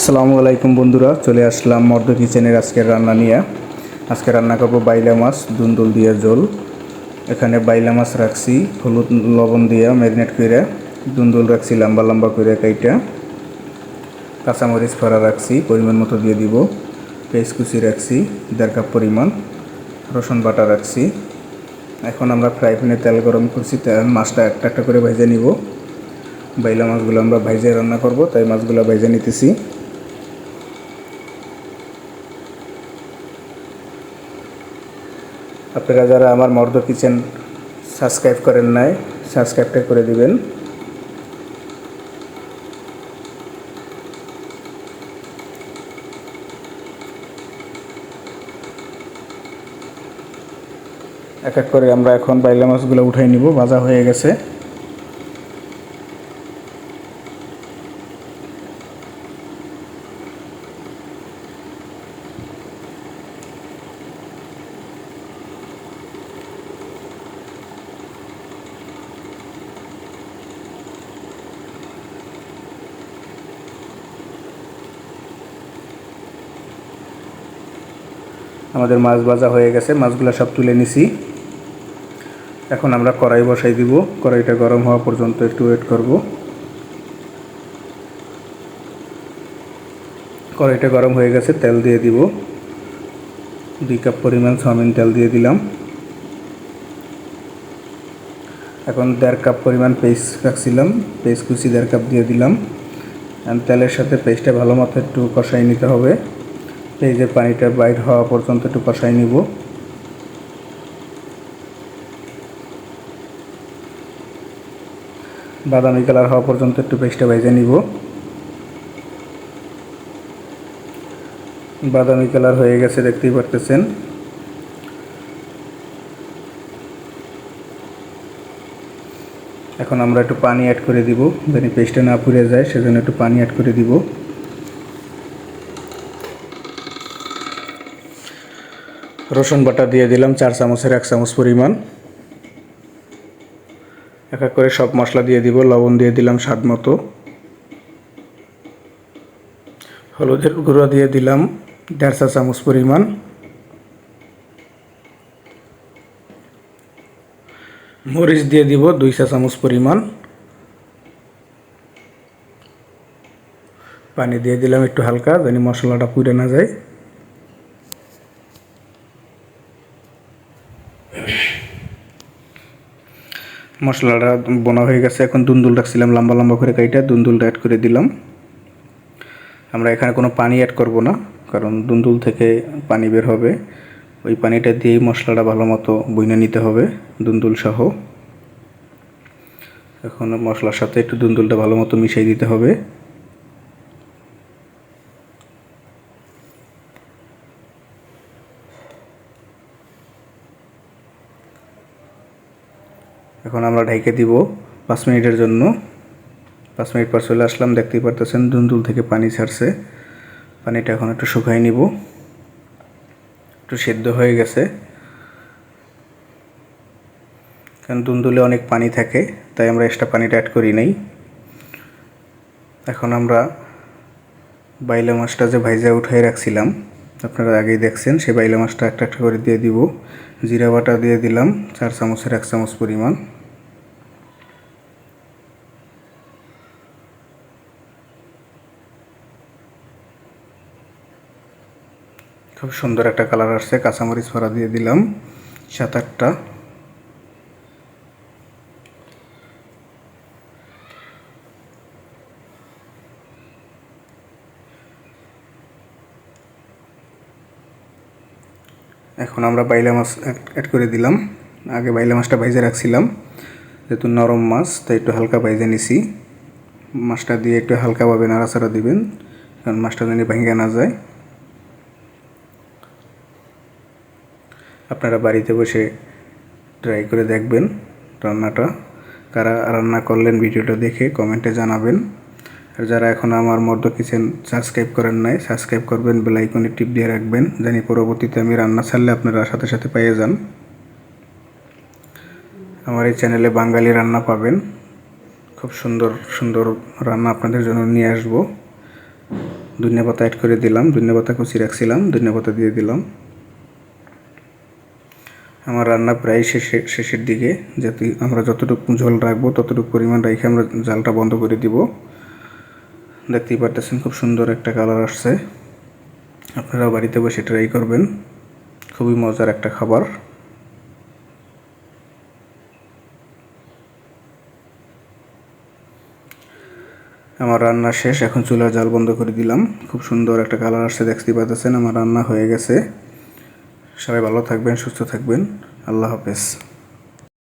আসসালামু আলাইকুম বন্ধুরা, চলে আসলাম মর্দ কিচেনের আজকের রান্না নিয়ে। আজকে রান্না করব বাইলা মাছ দুন্দুল দিয়ে ঝোল। এখানে বাইলা মাছ রাখছি হলুদ লবণ দিয়ে ম্যারিনেট করে, দুন্দুল রাখছি লম্বা লম্বা করে কাইটা, কাঁচামরিচ ফাড়া রাখছি পরিমাণ মতো দিয়ে দিব, পেঁয়াজ কুচি রাখছি 1.5 কাপ পরিমাণ, রসুন বাটা রাখছি। এখন আমরা ফ্রাই প্যানে তেল গরম করছি, মাছটা একটা একটা করে ভেজে নিব। বাইলা মাছগুলো আমরা ভেজে রান্না করব, তাই মাছগুলো ভেজে নিতেছি। আপনারা যারা আমার মর্দ কিচেন সাবস্ক্রাইব করেন নাই, সাবস্ক্রাইবটা করে দিবেন। এক এক করে আমরা এখন বাইলা মাছগুলো উঠাই নিব, ভাজা হয়ে গেছে। আমাদের মাছ ভাজা হয়ে গেছে, মাছগুলো সব তুলে নিছি। এখন আমরা কড়াই বসাই দিব, কড়াইটা গরম হওয়া পর্যন্ত একটু ওয়েট করব। কড়াইটা গরম হয়ে গেছে, তেল দিয়ে দিব। 2 কাপ পরিমাণ সয়াবিন তেল দিয়ে দিলাম। এখন 1.5 কাপ পরিমাণ পেস্ট রাখছিলাম, পেস্ট কুচি 1.5 কাপ দিয়ে দিলাম। তেলের সাথে পেস্টটা ভালো মতো একটু কষাই নিতে হবে। পেঁয়াজের পানিটা বাইর হওয়া পর্যন্ত একটু কষাই নিব। বাদামি কালার হওয়া পর্যন্ত একটু পেস্টটা ভেজে নিব। বাদামি কালার হয়ে গেছে, দেখতেই পারতেছেন। এখন আমরা একটু পানি অ্যাড করে দিব, যেন পেস্টটা না পুড়ে যায়, সেজন্য একটু পানি অ্যাড করে দিব। রসুন বাটা দিয়ে দিলাম 4 চামচের 1 চামচ পরিমাণ। এক এক করে সব মশলা দিয়ে দিব। লবণ দিয়ে দিলাম স্বাদ মতো। হলুদের গুঁড়ো দিয়ে দিলাম 1.5 চা চামচ পরিমাণ। মরিচ দিয়ে দিব 2 চা চামচ পরিমাণ। পানি দিয়ে দিলাম একটু হালকা, যেন মশলাটা পুড়ে না যায়। মশলাটা বোনা হয়ে গেছে। এখন দুন্দুল রাখছিলাম লম্বা লম্বা করে কাইটা, দুন্দুলটা অ্যাড করে দিলাম। আমরা এখানে কোনো পানি অ্যাড করব না, কারণ দুন্দুল থেকে পানি বের হবে। ওই পানিটা দিয়েই মশলাটা ভালো মতো বইনে নিতে হবে দুন্দুল সহ। এখন মশলার সাথে একটু দুন্দুলটা ভালো মতো মিশিয়ে দিতে হবে। এখন আমরা ঢেকে দিব 5 মিনিটের জন্য। 5 মিনিট পর চলে আসলাম, দেখতেই পারতেছেন দুন্দুল থেকে পানি ছাড়ছে। পানিটা এখন একটু শুকাই নিব, একটু সেদ্ধ হয়ে গেছে। কারণ দুন্দুলে অনেক পানি থাকে, তাই আমরা এক্সট্রা পানিটা অ্যাড করি নাই। এখন আমরা বাইলা মাছটা যে ভাইজা উঠাই রাখছিলাম, আপনারা আগেই দেখছেন, সেই বাইলা মাছটা একটা একটা করে দিয়ে দিব। জিরা বাটা দিয়ে দিলাম 4 চামচের 1 চামচ পরিমাণ। খুব সুন্দর একটা কালার আসছে। কাঁচামরিচ ফাড়া দিয়ে দিলাম 7-8টা। এখন আমরা বাইলা মাছ অ্যাড করে দিলাম। আগে বাইলা মাছটা ভাইজে রাখছিলাম, যেহেতু নরম মাছ তাই একটু হালকা ভাইজে নিছি। মাছটা দিয়ে একটু হালকাভাবে নাড়াচাড়া দিবেন, কারণ মাছটা যেন ভেঙে না যায়। আপনারা বাড়িতে বসে ট্রাই করে দেখবেন রান্নাটা। কারা রান্না করলেন ভিডিওটা দেখে কমেন্টে জানাবেন। আর যারা এখন আমার মর্দ কিচেন সাবস্ক্রাইব করেন নাই, সাবস্ক্রাইব করবেন, বেল আইকনে টিপ দিয়ে রাখবেন, জানি পরবর্তীতে আমি রান্না ছাড়লে আপনারা সাথে সাথে পেয়ে যান। আমার এই চ্যানেলে বাঙালি রান্না পাবেন, খুব সুন্দর সুন্দর রান্না আপনাদের জন্য নিয়ে আসবো। ধনিয়া পাতা অ্যাড করে দিলাম, ধনিয়া পাতা কুচি রাখছিলাম, ধনিয়া পাতা দিয়ে দিলাম। আমার রান্না প্রায় শেষের দিকে, যাতে আমরা যতটুকু ঝোল রাখবো ততটুকু পরিমাণ রেখে আমরা জালটা বন্ধ করে দিব। দেখতেই পারতেছেন খুব সুন্দর একটা কালার আসছে। আপনারাও বাড়িতে বসে ট্রাই করবেন, খুবই মজার একটা খাবার। আমার রান্না শেষ, এখন চুলার জাল বন্ধ করে দিলাম। খুব সুন্দর একটা কালার আসছে, দেখতেই পাচ্ছেন আমার রান্না হয়ে গেছে। সবাই ভালো থাকবেন, সুস্থ থাকবেন। আল্লাহ হাফেজ।